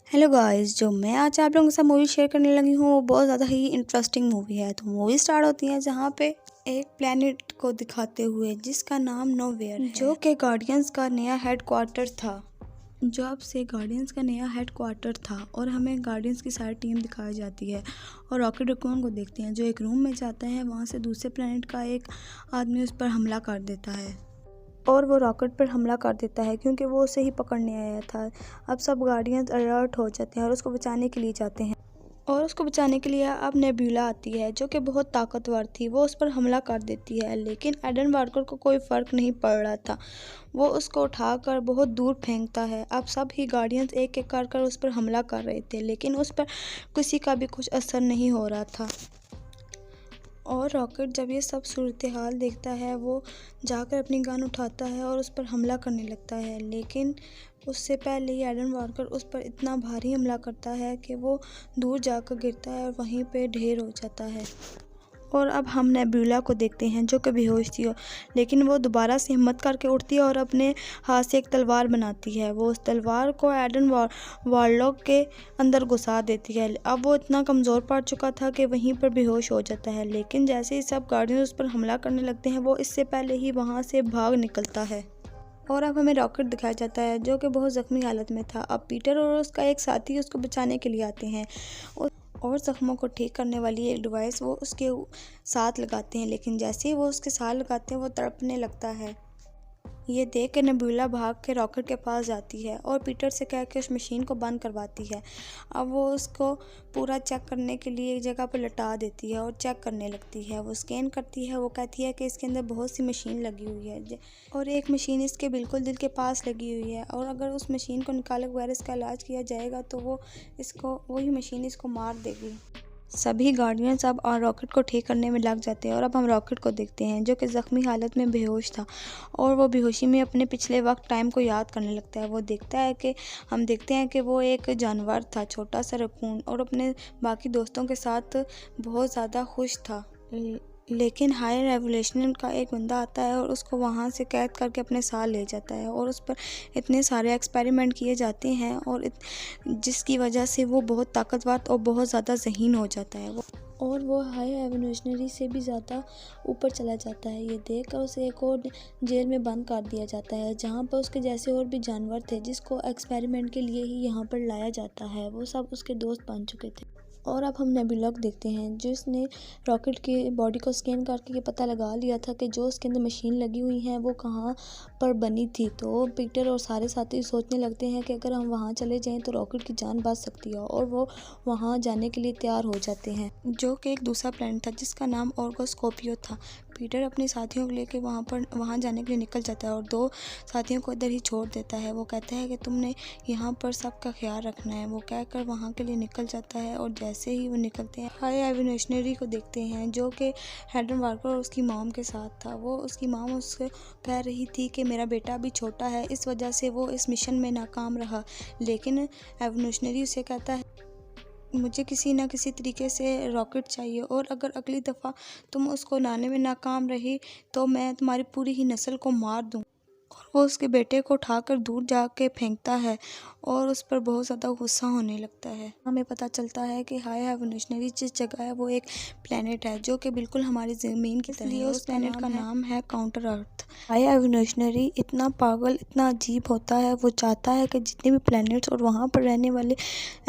Hello guys, जो मैं आज आप लोगों के साथ मूवी शेयर करने लगी हूँ वो बहुत ज़्यादा ही इंटरेस्टिंग मूवी है। तो मूवी स्टार्ट होती है जहाँ पे एक प्लेनेट को दिखाते हुए जिसका नाम नोवेयर है, जो कि गार्डियंस का नया हेडक्वार्टर था। और हमें गार्डियंस की सारी टीम दिखाई जाती है और रॉकेट रैकून को देखते हैं जो एक रूम में जाता है। वहाँ से दूसरे प्लेनेट का एक आदमी उस पर हमला कर देता है और वो रॉकेट पर हमला कर देता है क्योंकि वो उसे ही पकड़ने आया था। अब सब गार्डियंस अलर्ट हो जाते हैं और उसको बचाने के लिए जाते हैं। और उसको बचाने के लिए अब नेब्यूला आती है जो कि बहुत ताकतवर थी। वो उस पर हमला कर देती है, लेकिन एडन वार्कर को कोई फ़र्क नहीं पड़ रहा था। वो उसको उठाकर बहुत दूर फेंकता है। अब सब ही गार्डियंस एक एक कर उस पर हमला कर रहे थे, लेकिन उस पर किसी का भी कुछ असर नहीं हो रहा था। और रॉकेट जब ये सब सूरत हाल देखता है वो जाकर अपनी गन उठाता है और उस पर हमला करने लगता है, लेकिन उससे पहले ही एडन वार्कर उस पर इतना भारी हमला करता है कि वो दूर जाकर गिरता है और वहीं पे ढेर हो जाता है। और अब हम नेब्यूला को देखते हैं जो कि बेहोश थी, लेकिन वो दोबारा से हिम्मत करके उठती है और अपने हाथ से एक तलवार बनाती है। वो उस तलवार को एडन वार्लॉक के अंदर घुसा देती है। अब वो इतना कमज़ोर पड़ चुका था कि वहीं पर बेहोश हो जाता है, लेकिन जैसे ही सब गार्डियन उस पर हमला करने लगते हैं वो इससे पहले ही वहाँ से भाग निकलता है। और अब हमें रॉकेट दिखाया जाता है जो कि बहुत ज़ख्मी हालत में था। अब पीटर और उसका एक साथी उसको बचाने के लिए आते हैं और ज़ख्मों को ठीक करने वाली एक डिवाइस वो उसके साथ लगाते हैं, लेकिन जैसे ही वो उसके साथ लगाते हैं वो तड़पने लगता है। ये देख के नेब्यूला भाग के रॉकेट के पास जाती है और पीटर से कह के उस मशीन को बंद करवाती है। अब वो उसको पूरा चेक करने के लिए एक जगह पर लटा देती है और चेक करने लगती है। वो स्कैन करती है। वो कहती है कि इसके अंदर बहुत सी मशीन लगी हुई है और एक मशीन इसके बिल्कुल दिल के पास लगी हुई है, और अगर उस मशीन को निकाले बगैर इसका इलाज किया जाएगा तो वही मशीन इसको मार देगी। सभी गार्डियंस अब रॉकेट को ठीक करने में लग जाते हैं। और अब हम रॉकेट को देखते हैं जो कि ज़ख्मी हालत में बेहोश था और वो बेहोशी में अपने पिछले वक्त टाइम को याद करने लगता है। हम देखते हैं कि वो एक जानवर था, छोटा सा रकून, और अपने बाकी दोस्तों के साथ बहुत ज़्यादा खुश था। लेकिन हाई रेवोल्यूशन का एक बंदा आता है और उसको वहाँ से कैद करके अपने साथ ले जाता है और उस पर इतने सारे एक्सपेरिमेंट किए जाते हैं और जिसकी वजह से वो बहुत ताकतवर और बहुत ज़्यादा ज़हीन हो जाता है। वो हाई एवोल्यूशनरी से भी ज़्यादा ऊपर चला जाता है। ये देखकर उसे एक और जेल में बंद कर दिया जाता है जहाँ पर उसके जैसे और भी जानवर थे जिसको एक्सपेरिमेंट के लिए ही यहाँ पर लाया जाता है। वो सब उसके दोस्त बन चुके थे। और अब हम नेब्यूला को देखते हैं जिसने रॉकेट की बॉडी को स्कैन करके ये पता लगा लिया था कि जो उसके अंदर मशीन लगी हुई है वो कहाँ पर बनी थी। तो पीटर और सारे साथी सोचने लगते हैं कि अगर हम वहाँ चले जाएं तो रॉकेट की जान बच सकती है, और वो वहाँ जाने के लिए तैयार हो जाते हैं, जो कि एक दूसरा प्लेनेट था जिसका नाम ऑर्गोस्कोपियो था। पीटर अपने साथियों को लेकर वहाँ जाने के लिए निकल जाता है और दो साथियों को इधर ही छोड़ देता है। वो कहता है कि तुमने यहाँ पर सबका ख्याल रखना है। वो कहकर वहाँ के लिए निकल जाता है और जैसे ही वो निकलते हैं हाई एवोल्यूशनरी को देखते हैं जो कि एडन वार्कर और उसकी मॉम के साथ था। उसकी मॉम उससे कह रही थी कि मेरा बेटा अभी छोटा है, इस वजह से वो इस मिशन में नाकाम रहा, लेकिन एवोल्यूशनरी उसे कहता है मुझे किसी ना किसी तरीके से रॉकेट चाहिए, और अगर अगली दफ़ा तुम उसको लाने में नाकाम रही तो मैं तुम्हारी पूरी ही नस्ल को मार दूँ। और वो उसके बेटे को उठाकर दूर जाके फेंकता है और उस पर बहुत ज़्यादा गुस्सा होने लगता है। हमें पता चलता है कि हाई एवोल्यूशनरी जिस जगह है वो एक प्लेनेट है जो कि बिल्कुल हमारी ज़मीन की तरह है। उस प्लेनेट का नाम है काउंटर अर्थ। हाई एवोल्यूशनरी इतना पागल, इतना अजीब होता है। वो चाहता है कि जितने भी प्लैनेट्स और वहाँ पर रहने वाले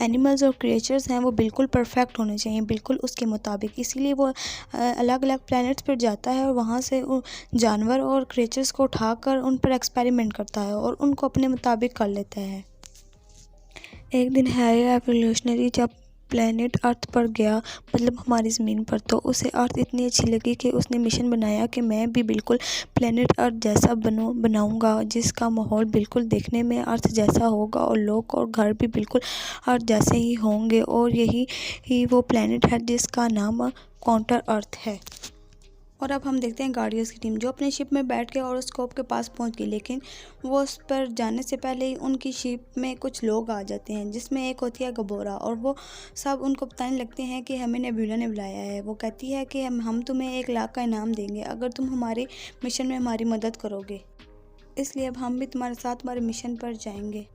एनिमल्स और क्रिएचर्स हैं वो बिल्कुल परफेक्ट होने चाहिए, बिल्कुल उसके मुताबिक। इसीलिए वो अलग अलग प्लैनेट्स पर जाता है और वहाँ से जानवर और क्रिएचर्स को उठाकर उन पर एक्सपेरिमेंट करता है और उनको अपने मुताबिक कर लेता है। एक दिन हाई एवोल्यूशनरी जब प्लेनेट अर्थ पर गया, मतलब हमारी ज़मीन पर, तो उसे अर्थ इतनी अच्छी लगी कि उसने मिशन बनाया कि मैं भी बिल्कुल प्लेनेट अर्थ जैसा बनाऊंगा, जिसका माहौल बिल्कुल देखने में अर्थ जैसा होगा और लोग और घर भी बिल्कुल अर्थ जैसे ही होंगे। और यही वो प्लेनेट है जिसका नाम काउंटर अर्थ है। और अब हम देखते हैं गार्डियंस की टीम जो अपने शिप में बैठ के ऑरोस्कोप के पास पहुंच गई, लेकिन वो उस पर जाने से पहले ही उनकी शिप में कुछ लोग आ जाते हैं जिसमें एक होती है गबोरा, और वो सब उनको बताने लगते हैं कि हमें नेब्यूला ने बुलाया है। वो कहती है कि हम तुम्हें 1 लाख का इनाम देंगे अगर तुम हमारे मिशन में हमारी मदद करोगे, इसलिए अब हम भी तुम्हारे साथ हमारे मिशन पर जाएंगे।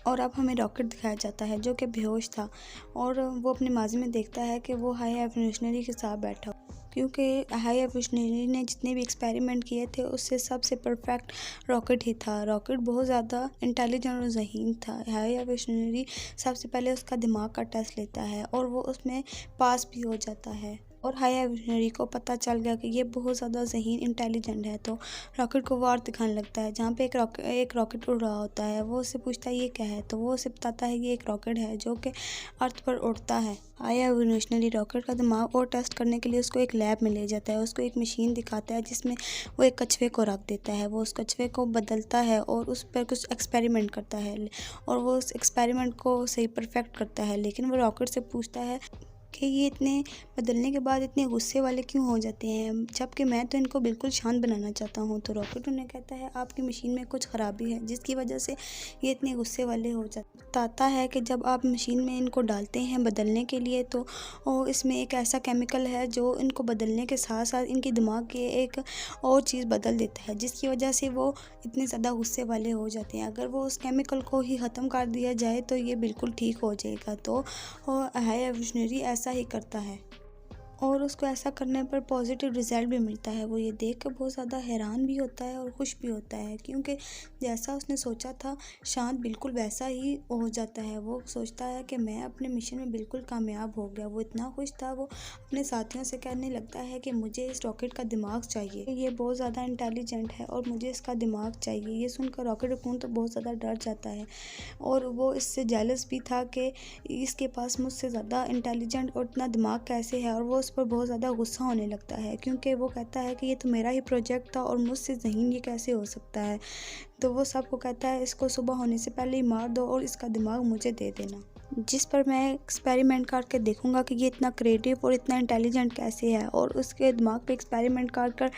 और अब हमें रॉकेट दिखाया जाता है जो कि बेहोश था और वो अपने माजी में देखता है कि वो हाई एवोल्यूशनरी के साथ बैठा, क्योंकि हाई एवोल्यूशनरी ने जितने भी एक्सपेरिमेंट किए थे उससे सबसे परफेक्ट रॉकेट ही था। रॉकेट बहुत ज़्यादा इंटेलिजेंट और ज़हीन था। हाई एवोल्यूशनरी सबसे पहले उसका दिमाग का टेस्ट लेता है और वो उसमें पास भी हो जाता है और हाई एवोल्यूशनरी को पता चल गया कि ये बहुत ज़्यादा ज़हीन इंटेलिजेंट है, तो रॉकेट को वार दिखाने लगता है। जहाँ पे एक रॉकेट उड़ रहा होता है, वो उससे पूछता है ये क्या है, तो वो उसे बताता है ये एक रॉकेट है जो कि अर्थ पर उड़ता है। हाई एवोल्यूशनरी रॉकेट का दिमाग और टेस्ट करने के लिए उसको एक लैब में ले जाता है। उसको एक मशीन दिखाता है जिसमें वो एक कछुए को रख देता है। वो उस कछुए को बदलता है और उस पर कुछ एक्सपेरिमेंट करता है और वो उस एक्सपेरिमेंट को सही परफेक्ट करता है। लेकिन वो रॉकेट से पूछता है कि ये इतने बदलने के बाद इतने गुस्से वाले क्यों हो जाते हैं, जबकि मैं तो इनको बिल्कुल शांत बनाना चाहता हूँ। तो रॉकेट उन्हें कहता है आपकी मशीन में कुछ ख़राबी है जिसकी वजह से ये इतने गुस्से वाले हो जाते। बताता है कि जब आप मशीन में इनको डालते हैं बदलने के लिए तो इसमें एक ऐसा केमिकल है जो इनको बदलने के साथ साथ इनके दिमाग के एक और चीज़ बदल देता है, जिसकी वजह से वो इतने ज़्यादा गुस्से वाले हो जाते हैं। अगर वो उस केमिकल को ही ख़त्म कर दिया जाए तो ये बिल्कुल ठीक हो जाएगा। तो हाई एवोल्यूशनरी ऐसा ही करता है और उसको ऐसा करने पर पॉजिटिव रिज़ल्ट भी मिलता है। वो ये देख कर बहुत ज़्यादा हैरान भी होता है और खुश भी होता है, क्योंकि जैसा उसने सोचा था शांत बिल्कुल वैसा ही हो जाता है। वो सोचता है कि मैं अपने मिशन में बिल्कुल कामयाब हो गया। वो इतना खुश था, वो अपने साथियों से कहने लगता है कि मुझे इस रॉकेट का दिमाग चाहिए, ये बहुत ज़्यादा इंटेलिजेंट है और मुझे इसका दिमाग चाहिए। ये सुनकर रॉकेट रकून तो बहुत ज़्यादा डर जाता है और वो इससे जेलस भी था कि इसके पास मुझसे ज़्यादा इंटेलिजेंट और इतना दिमाग कैसे है, और वो उस पर बहुत ज़्यादा गुस्सा होने लगता है क्योंकि वो कहता है कि ये तो मेरा ही प्रोजेक्ट था और मुझसे ज़हीन ये कैसे हो सकता है। तो वो सबको कहता है इसको सुबह होने से पहले ही मार दो और इसका दिमाग मुझे दे देना, जिस पर मैं एक्सपेरिमेंट करके देखूंगा कि ये इतना क्रिएटिव और इतना इंटेलिजेंट कैसे है, और उसके दिमाग पे एक्सपेरिमेंट कर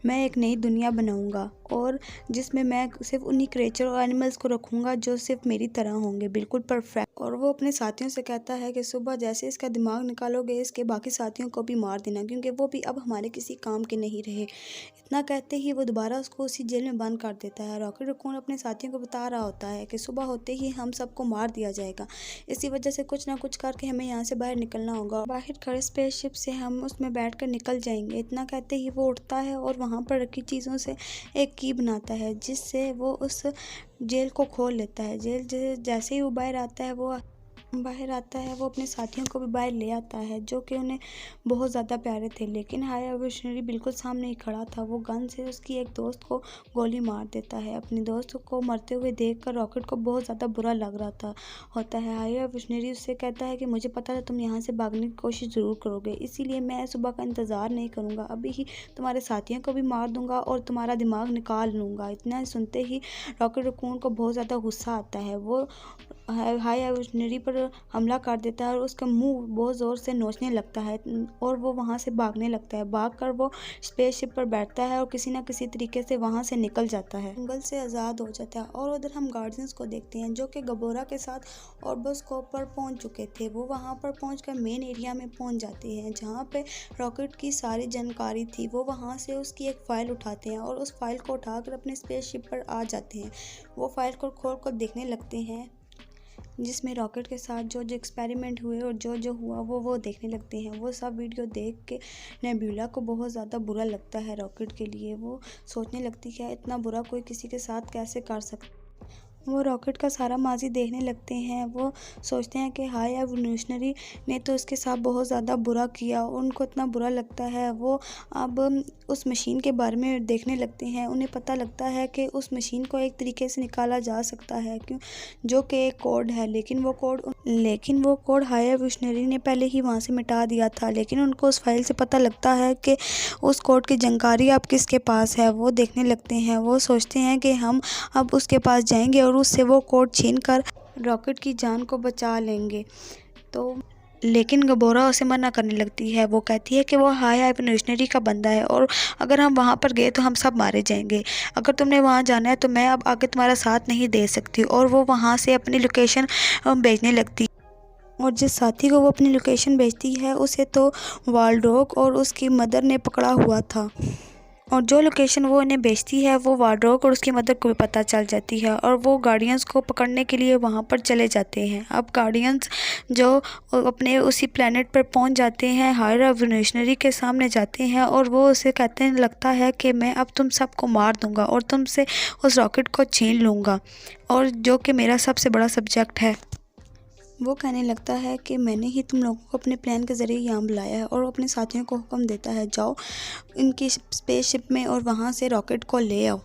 मैं एक नई दुनिया बनाऊंगा और जिसमें मैं सिर्फ उन्हीं क्रिएचर और एनिमल्स को रखूंगा जो सिर्फ मेरी तरह होंगे, बिल्कुल परफेक्ट। और वो अपने साथियों से कहता है कि सुबह जैसे इसका दिमाग निकालोगे इसके बाकी साथियों को भी मार देना, क्योंकि वो भी अब हमारे किसी काम के नहीं रहे। इतना कहते ही वो दोबारा उसको उसी जेल में बंद कर देता है। रॉकेट रकून अपने साथियों को बता रहा होता है कि सुबह होते ही हम सबको मार दिया जाएगा, इसी वजह से कुछ ना कुछ करके हमें यहाँ से बाहर निकलना होगा। बाहर खड़े स्पेसशिप से हम उसमें बैठकर निकल जाएंगे। इतना कहते ही वो उठता है और वहाँ पर रखी चीज़ों से एक की बनाता है जिससे वो उस जेल को खोल लेता है। जेल जैसे ही वो बाहर आता है वो अपने साथियों को भी बाहर ले आता है जो कि उन्हें बहुत ज़्यादा प्यारे थे। लेकिन हाई एवोल्यूशनरी बिल्कुल सामने ही खड़ा था। वो गन से उसकी एक दोस्त को गोली मार देता है। अपने दोस्त को मरते हुए देखकर रॉकेट को बहुत ज़्यादा बुरा लग रहा होता है। हाई एवोल्यूशनरी उससे कहता है कि मुझे पता था तुम यहाँ से भागने की कोशिश ज़रूर करोगे, इसीलिए मैं सुबह का इंतज़ार नहीं करूँगा, अभी ही तुम्हारे साथियों को भी मार दूँगा और तुम्हारा दिमाग निकाल लूँगा। इतना सुनते ही रॉकेट रकून को बहुत ज़्यादा गुस्सा आता है। वो हाई एवोल्यूशनरी पर हमला कर देता है और उसका मुंह बहुत ज़ोर से नोचने लगता है और वो वहाँ से भागने लगता है। भागकर वो स्पेसशिप पर बैठता है और किसी न किसी तरीके से वहाँ से निकल जाता है, जंगल से आज़ाद हो जाता है। और उधर हम गार्डियंस को देखते हैं जो कि गबोरा के साथ ऑर्बोस्कोप पर पहुँच चुके थे। वो वहाँ पर पहुँचकर मेन एरिया में पहुँच जाते हैं जहाँ पे रॉकेट की सारी जानकारी थी। वो वहाँ से उसकी एक फ़ाइल उठाते हैं और उस फाइल को उठाकर अपने स्पेसशिप पर आ जाते हैं। वो फाइल को खोल कर देखने लगते हैं जिसमें रॉकेट के साथ जो एक्सपेरिमेंट हुए और जो हुआ वो देखने लगते हैं। वो सब वीडियो देख के नेबुला को बहुत ज़्यादा बुरा लगता है रॉकेट के लिए। वो सोचने लगती है इतना बुरा कोई किसी के साथ कैसे कर सकता। वो रॉकेट का सारा माजी देखने लगते हैं। वो सोचते हैं कि हाई एवोल्यूशनरी ने तो उसके साथ बहुत ज़्यादा बुरा किया, उनको इतना बुरा लगता है। वो अब उस मशीन के बारे में देखने लगते हैं। उन्हें पता लगता है कि उस मशीन को एक तरीके से निकाला जा सकता है जो कि एक कोड है, लेकिन वो कोड हाई एवोल्यूशनरी ने पहले ही वहाँ से मिटा दिया था। लेकिन उनको उस फाइल से पता लगता है कि उस कोड की जानकारी अब किसके पास है। वो देखने लगते हैं। वो सोचते हैं कि हम अब उसके पास जाएंगे और उससे वो कोड छीन कर रॉकेट की जान को बचा लेंगे। तो लेकिन गबोरा उसे मना करने लगती है। वो कहती है कि वो हाई एवोल्यूशनरी का बंदा है और अगर हम वहाँ पर गए तो हम सब मारे जाएंगे। अगर तुमने वहाँ जाना है तो मैं अब आगे तुम्हारा साथ नहीं दे सकती। और वो वहाँ से अपनी लोकेशन भेजने लगती और जिस साथी को वो अपनी लोकेशन भेजती है उसे तो वालडॉग और उसकी मदर ने पकड़ा हुआ था। और जो लोकेशन वो इन्हें बेचती है वो वार्डरोब और उसकी मदर को भी पता चल जाती है और वो गार्डियंस को पकड़ने के लिए वहाँ पर चले जाते हैं। अब गार्डियंस जो अपने उसी प्लेनेट पर पहुँच जाते हैं, हायर एवोल्यूशनरी के सामने जाते हैं और वो उसे कहते हैं लगता है कि मैं अब तुम सबको मार दूंगा और तुमसे उस रॉकेट को छीन लूँगा, और जो कि मेरा सबसे बड़ा सब्जेक्ट है। वो कहने लगता है कि मैंने ही तुम लोगों को अपने प्लान के ज़रिए यहाँ बुलाया है, और वो अपने साथियों को हुक्म देता है जाओ इनकी स्पेसशिप में और वहाँ से रॉकेट को ले आओ,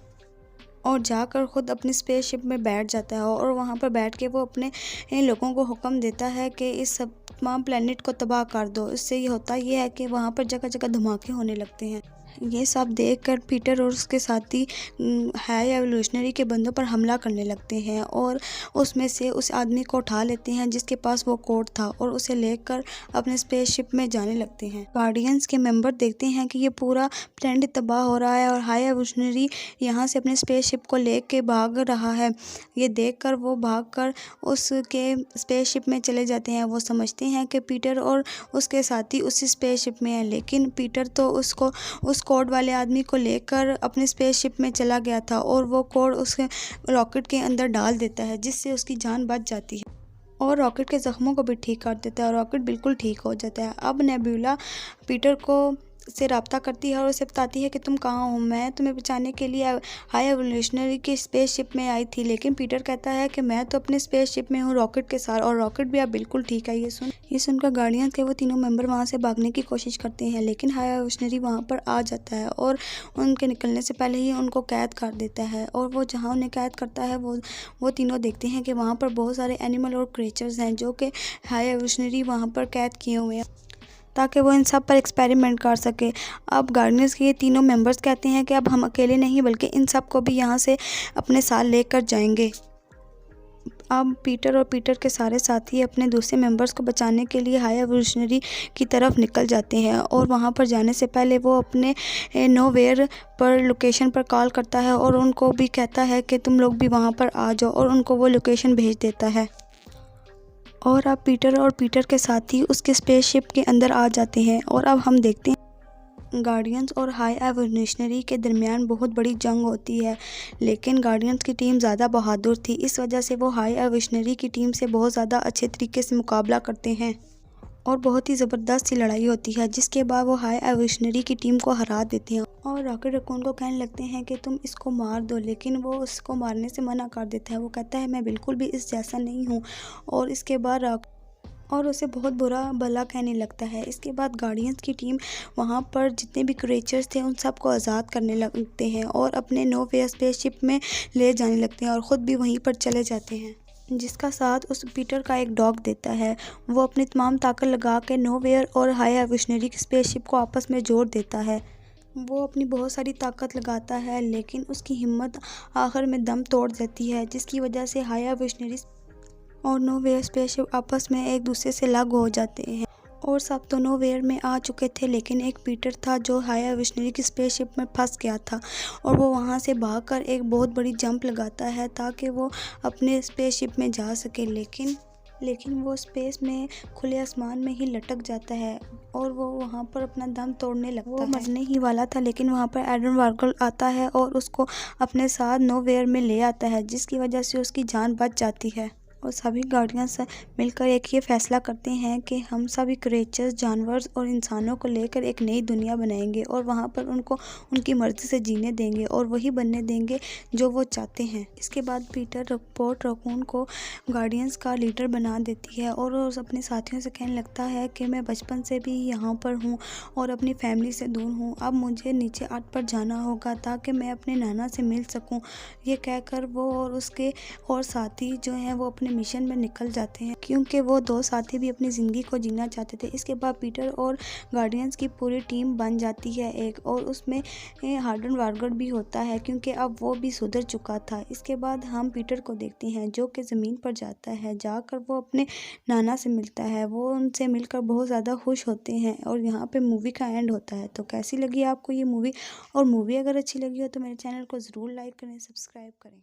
और जाकर ख़ुद अपनी स्पेसशिप में बैठ जाता है और वहाँ पर बैठ के वो अपने लोगों को हुक्म देता है कि इस सब तमाम प्लेनेट को तबाह कर दो। इससे ये होता ये है कि वहाँ पर जगह जगह धमाके होने लगते हैं। ये सब देखकर पीटर और उसके साथी हाई एवोल्यूशनरी के बंदों पर हमला करने लगते हैं और उसमें से उस आदमी को उठा लेते हैं जिसके पास वो कोड था और उसे लेकर अपने स्पेसशिप में जाने लगते हैं। गार्डियंस के मेंबर देखते हैं कि ये पूरा प्लेनेट तबाह हो रहा है और हाई एवोल्यूशनरी यहाँ से अपने स्पेसशिप को लेके भाग रहा है। ये देखकर वो भागकर उसके स्पेसशिप में चले जाते हैं। वो समझते हैं कि पीटर और उसके साथी उसी स्पेसशिप में हैं, लेकिन पीटर तो उस कोड वाले आदमी को लेकर अपने स्पेसशिप में चला गया था और वो कोड उसके रॉकेट के अंदर डाल देता है जिससे उसकी जान बच जाती है और रॉकेट के ज़ख्मों को भी ठीक कर देता है और रॉकेट बिल्कुल ठीक हो जाता है। अब नेबुला पीटर को से रब्ता करती है और उसे बताती है कि तुम कहाँ हो, मैं तुम्हें बचाने के लिए हाई एवोल्यूशनरी की स्पेसशिप में आई थी। लेकिन पीटर कहता है कि मैं तो अपने स्पेसशिप में हूँ रॉकेट के साथ, और रॉकेट भी अब बिल्कुल ठीक है। ये सुनकर गार्डियंस के वो तीनों मेंबर वहाँ से भागने की कोशिश करते हैं, लेकिन हाई एवोल्यूशनरी वहाँ पर आ जाता है और उनके निकलने से पहले ही उनको कैद कर देता है। और वो जहाँ उन्हें कैद करता है वो तीनों देखते हैं कि वहाँ पर बहुत सारे एनिमल और क्रिएचर्स हैं जो कि हाई एवोल्यूशनरी वहाँ पर कैद किए हुए हैं ताकि वो इन सब पर एक्सपेरिमेंट कर सके। अब गार्डियंस के ये तीनों मेंबर्स कहते हैं कि अब हम अकेले नहीं बल्कि इन सब को भी यहाँ से अपने साथ लेकर जाएंगे। अब पीटर और पीटर के सारे साथी अपने दूसरे मेंबर्स को बचाने के लिए हाई एवोल्यूशनरी की तरफ निकल जाते हैं और वहाँ पर जाने से पहले वो अपने नोवेयर पर लोकेशन पर कॉल करता है और उनको भी कहता है कि तुम लोग भी वहाँ पर आ जाओ, और उनको वो लोकेशन भेज देता है। और अब पीटर और पीटर के साथी उसके स्पेसशिप के अंदर आ जाते हैं और अब हम देखते हैं गार्डियंस और हाई एवोल्यूशनरी के दरमियान बहुत बड़ी जंग होती है, लेकिन गार्डियंस की टीम ज़्यादा बहादुर थी। इस वजह से वो हाई एवोल्यूशनरी की टीम से बहुत ज़्यादा अच्छे तरीके से मुकाबला करते हैं और बहुत ही ज़बरदस्त सी लड़ाई होती है, जिसके बाद वो हाई एवोल्यूशनरी की टीम को हरा देते हैं और रॉकेट रैकून को कहने लगते हैं कि तुम इसको मार दो, लेकिन वो उसको मारने से मना कर देता है। वो कहता है मैं बिल्कुल भी इस जैसा नहीं हूँ, और इसके बाद और उसे बहुत बुरा भला कहने लगता है। इसके बाद गार्डियंस की टीम वहाँ पर जितने भी क्रिएचर्स थे उन सबको आज़ाद करने लगते हैं और अपने नोवेयर स्पेसशिप में ले जाने लगते हैं और ख़ुद भी वहीं पर चले जाते हैं, जिसका साथ उस पीटर का एक डॉग देता है। वो अपनी तमाम ताकत लगा के नोवेयर और हाई एवोल्यूशनरी की स्पेसशिप को आपस में जोड़ देता है। वो अपनी बहुत सारी ताकत लगाता है, लेकिन उसकी हिम्मत आखिर में दम तोड़ देती है, जिसकी वजह से हाई एवोल्यूशनरी और नोवेयर स्पेसशिप आपस में एक दूसरे से अलग हो जाते हैं। और सब तो नोवेयर में आ चुके थे, लेकिन एक पीटर था जो हाई एवोल्यूशनरी की स्पेसशिप में फंस गया था और वो वहाँ से भागकर एक बहुत बड़ी जंप लगाता है ताकि वो अपने स्पेसशिप में जा सके, लेकिन वो स्पेस में खुले आसमान में ही लटक जाता है और वो वहाँ पर अपना दम तोड़ने लगता है। वो मरने ही वाला था, लेकिन वहाँ पर एडम वार्गल आता है और उसको अपने साथ नोवेयर में ले आता है, जिसकी वजह से उसकी जान बच जाती है। और सभी गार्डियंस मिलकर एक ये फैसला करते हैं कि हम सभी क्रिएचर्स, जानवर और इंसानों को लेकर एक नई दुनिया बनाएंगे और वहाँ पर उनको उनकी मर्ज़ी से जीने देंगे और वही बनने देंगे जो वो चाहते हैं। इसके बाद पीटर रॉकेट रैकून को गार्डियंस का लीडर बना देती है और अपने साथियों से कहने लगता है कि मैं बचपन से भी यहाँ पर हूँ और अपनी फैमिली से दूर हूँ। अब मुझे नीचे अर्थ पर जाना होगा ताकि मैं अपने नाना से मिल सकूँ। ये कहकर वो और उसके और साथी जो हैं वो अपने मिशन में निकल जाते हैं, क्योंकि वो दो साथी भी अपनी ज़िंदगी को जीना चाहते थे। इसके बाद पीटर और गार्डियंस की पूरी टीम बन जाती है एक, और उसमें हार्डन वार्गर भी होता है क्योंकि अब वो भी सुधर चुका था। इसके बाद हम पीटर को देखते हैं जो कि ज़मीन पर जाता है, जाकर वो अपने नाना से मिलता है। वो उनसे मिलकर बहुत ज़्यादा खुश होते हैं और यहाँ पे मूवी का एंड होता है। तो कैसी लगी आपको ये मूवी? और मूवी अगर अच्छी लगी हो तो मेरे चैनल को ज़रूर लाइक करें, सब्सक्राइब करें।